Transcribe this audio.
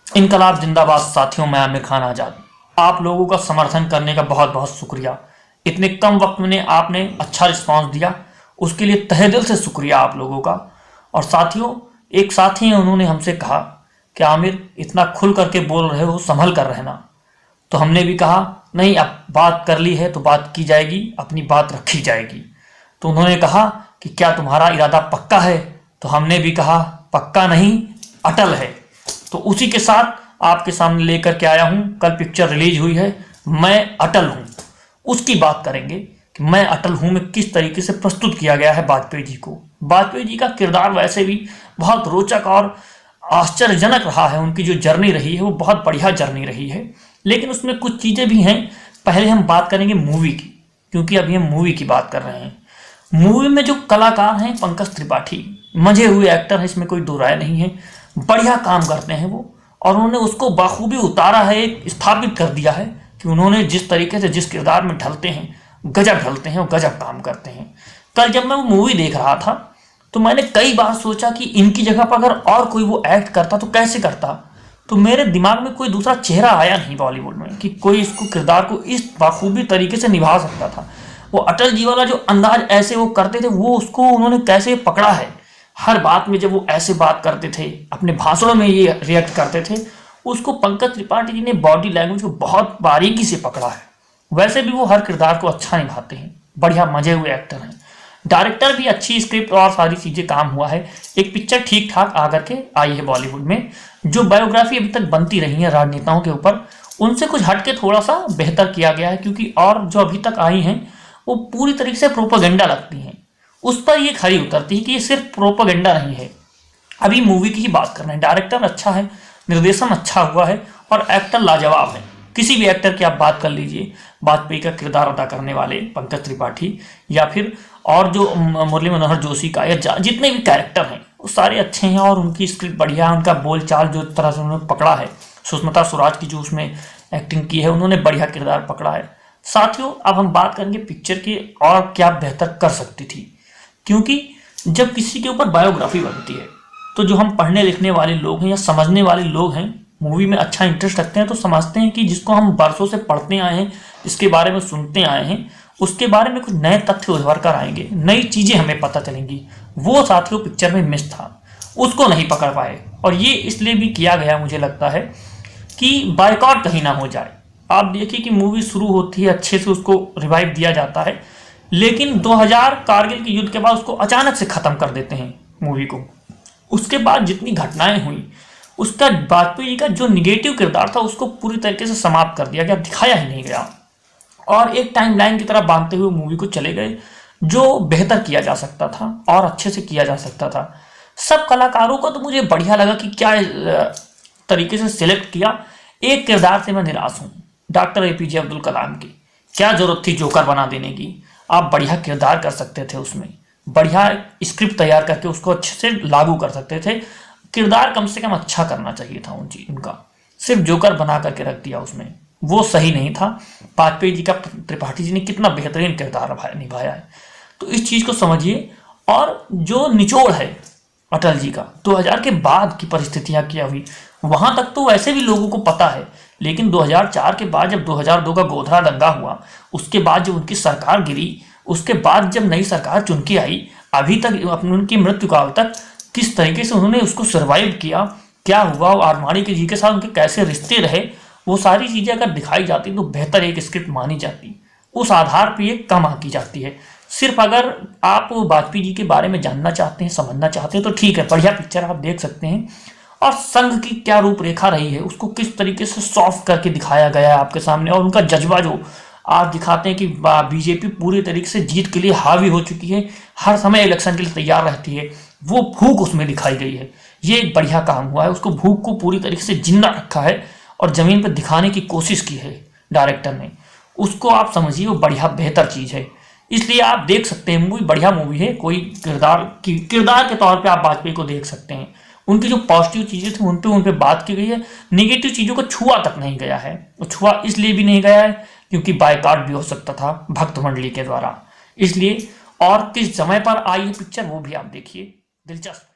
इनकलाब जिंदाबाद साथियों, मैं आमिर खान आज़ाद। आप लोगों का समर्थन करने का बहुत बहुत शुक्रिया। इतने कम वक्त में आपने अच्छा रिस्पांस दिया, उसके लिए तहे दिल से शुक्रिया आप लोगों का। और साथियों, एक साथी हैं, उन्होंने हमसे कहा कि आमिर इतना खुल करके बोल रहे हो, संभल कर रहना। तो हमने भी कहा नहीं, अब बात कर ली है तो बात की जाएगी, अपनी बात रखी जाएगी। तो उन्होंने कहा कि क्या तुम्हारा इरादा पक्का है? तो हमने भी कहा पक्का नहीं, अटल है। तो उसी के साथ आपके सामने लेकर के आया हूं। कल पिक्चर रिलीज हुई है, मैं अटल हूं, उसकी बात करेंगे कि मैं अटल हूं में किस तरीके से प्रस्तुत किया गया है वाजपेयी जी को। वाजपेयी जी का किरदार वैसे भी बहुत रोचक और आश्चर्यजनक रहा है। उनकी जो जर्नी रही है वो बहुत बढ़िया जर्नी रही है, लेकिन उसमें कुछ चीजें भी हैं। पहले हम बात करेंगे मूवी की, क्योंकि अभी हम मूवी की बात कर रहे हैं। मूवी में जो कलाकार हैं, पंकज त्रिपाठी मजे हुए एक्टर हैं, इसमें कोई दो राय नहीं है। बढ़िया काम करते हैं वो, और उन्होंने उसको बाखूबी उतारा है, स्थापित कर दिया है कि उन्होंने जिस तरीके से जिस किरदार में ढलते हैं, गजब ढलते हैं और गजब काम करते हैं। कल जब मैं वो मूवी देख रहा था तो मैंने कई बार सोचा कि इनकी जगह पर अगर और कोई वो एक्ट करता तो कैसे करता। तो मेरे दिमाग में कोई दूसरा चेहरा आया नहीं बॉलीवुड में कि कोई इसको किरदार को इस बाखूबी तरीके से निभा सकता था। वो अटल जी वाला जो अंदाज ऐसे वो करते थे, वो उसको उन्होंने कैसे पकड़ा है। हर बात में जब वो ऐसे बात करते थे, अपने भाषणों में ये रिएक्ट करते थे, उसको पंकज त्रिपाठी जी ने बॉडी लैंग्वेज को बहुत बारीकी से पकड़ा है। वैसे भी वो हर किरदार को अच्छा निभाते हैं, बढ़िया मजे हुए एक्टर हैं। डायरेक्टर भी अच्छी स्क्रिप्ट और सारी चीजें काम हुआ है। एक पिक्चर ठीक ठाक आकर के आई है बॉलीवुड में। जो बायोग्राफी अभी तक बनती रही है राजनेताओं के ऊपर, उनसे कुछ हटके थोड़ा सा बेहतर किया गया है, क्योंकि और जो अभी तक आई हैं वो पूरी तरीके से प्रोपेगेंडा लगती हैं। उस पर ये खरी उतरती है कि ये सिर्फ प्रोपेगेंडा नहीं है। अभी मूवी की ही बात कर रहे हैं। डायरेक्टर अच्छा है, निर्देशन अच्छा हुआ है और एक्टर लाजवाब है। किसी भी एक्टर की आप बात कर लीजिए, वाजपेयी का किरदार अदा करने वाले पंकज त्रिपाठी, या फिर और जो मुरली मनोहर जोशी का, या जितने भी कैरेक्टर हैं वो सारे अच्छे हैं और उनकी स्क्रिप्ट बढ़िया है। उनका बोलचाल जो तरह से उन्होंने पकड़ा है, सुष्मिता स्वराज की जो उसमें एक्टिंग की है, उन्होंने बढ़िया किरदार पकड़ा है। साथियों, अब हम बात करेंगे पिक्चर की और क्या बेहतर कर सकती थी। क्योंकि जब किसी के ऊपर बायोग्राफी बनती है तो जो हम पढ़ने लिखने वाले लोग हैं या समझने वाले लोग हैं, मूवी में अच्छा इंटरेस्ट रखते हैं, तो समझते हैं कि जिसको हम बरसों से पढ़ते आए हैं, इसके बारे में सुनते आए हैं, उसके बारे में कुछ नए तथ्य उभर कर आएंगे, नई चीजें हमें पता चलेंगी। वो साथियों पिक्चर में मिस था, उसको नहीं पकड़ पाए। और ये इसलिए भी किया गया, मुझे लगता है कि बायकॉट कहीं ना हो जाए। आप देखिए कि मूवी शुरू होती है, अच्छे से उसको रिवाइव दिया जाता है, लेकिन 2000 कारगिल के युद्ध के बाद उसको अचानक से खत्म कर देते हैं मूवी को। उसके बाद जितनी घटनाएं हुई, उसका वाजपेयी जी का जो निगेटिव किरदार था उसको पूरी तरीके से समाप्त कर दिया गया, दिखाया ही नहीं गया और एक टाइमलाइन की तरह बांधते हुए मूवी को चले गए, जो बेहतर किया जा सकता था और अच्छे से किया जा सकता था। सब कलाकारों को तो मुझे बढ़िया लगा कि क्या तरीके से सिलेक्ट किया। एक किरदार से मैं निराश हूं, डॉक्टर APJ अब्दुल कलाम की। क्या जरूरत थी जोकर बना देने की? आप बढ़िया किरदार कर सकते थे, उसमें बढ़िया स्क्रिप्ट तैयार करके उसको अच्छे से लागू कर सकते थे। किरदार कम से कम अच्छा करना चाहिए था उनका, सिर्फ जोकर बना करके रख दिया उसमें, वो सही नहीं था। वाजपेयी जी का त्रिपाठी जी ने कितना बेहतरीन किरदार निभाया है, तो इस चीज को समझिए। और जो निचोड़ है अटल जी का 2000 के बाद की परिस्थितियां क्या हुई, वहां तक तो वैसे भी लोगों को पता है, लेकिन 2004 के बाद जब 2002 का गोधरा दंगा हुआ, उसके बाद जब उनकी सरकार गिरी, उसके बाद जब नई सरकार चुन के आई, अभी तक अपनी उनकी मृत्यु काल तक किस तरीके से उन्होंने उसको सर्वाइव किया, क्या हुआ, आरमाड़ी के जी के साथ उनके कैसे रिश्ते रहे, वो सारी चीजें अगर दिखाई जाती तो बेहतर एक स्क्रिप्ट मानी जाती। उस आधार पर ये कम आंकी जाती है। सिर्फ अगर आप वाजपेयी जी के बारे में जानना चाहते हैं, समझना चाहते हैं, तो ठीक है, बढ़िया पिक्चर आप देख सकते हैं। और संघ की क्या रूपरेखा रही है, उसको किस तरीके से सॉफ्ट करके दिखाया गया है आपके सामने, और उनका जज्बा जो आज दिखाते हैं कि बीजेपी पूरी तरीके से जीत के लिए हावी हो चुकी है, हर समय इलेक्शन के लिए तैयार रहती है, वो भूख उसमें दिखाई गई है। ये एक बढ़िया काम हुआ है, उसको भूख को पूरी तरीके से जिंदा रखा है और जमीन पर दिखाने की कोशिश की है डायरेक्टर ने। उसको आप समझिए, वो बढ़िया बेहतर चीज है। इसलिए आप देख सकते हैं, मूवी बढ़िया मूवी है। कोई किरदार के तौर पे आप वाजपेयी को देख सकते हैं। उनकी जो पॉजिटिव चीजें थी उन पे बात की गई है, नेगेटिव चीजों को छुआ तक नहीं गया है। वो छुआ इसलिए भी नहीं गया है क्योंकि बायकॉट भी हो सकता था भक्त मंडली के द्वारा। इसलिए और किस समय पर आई है पिक्चर वो भी आप देखिए, दिलचस्प।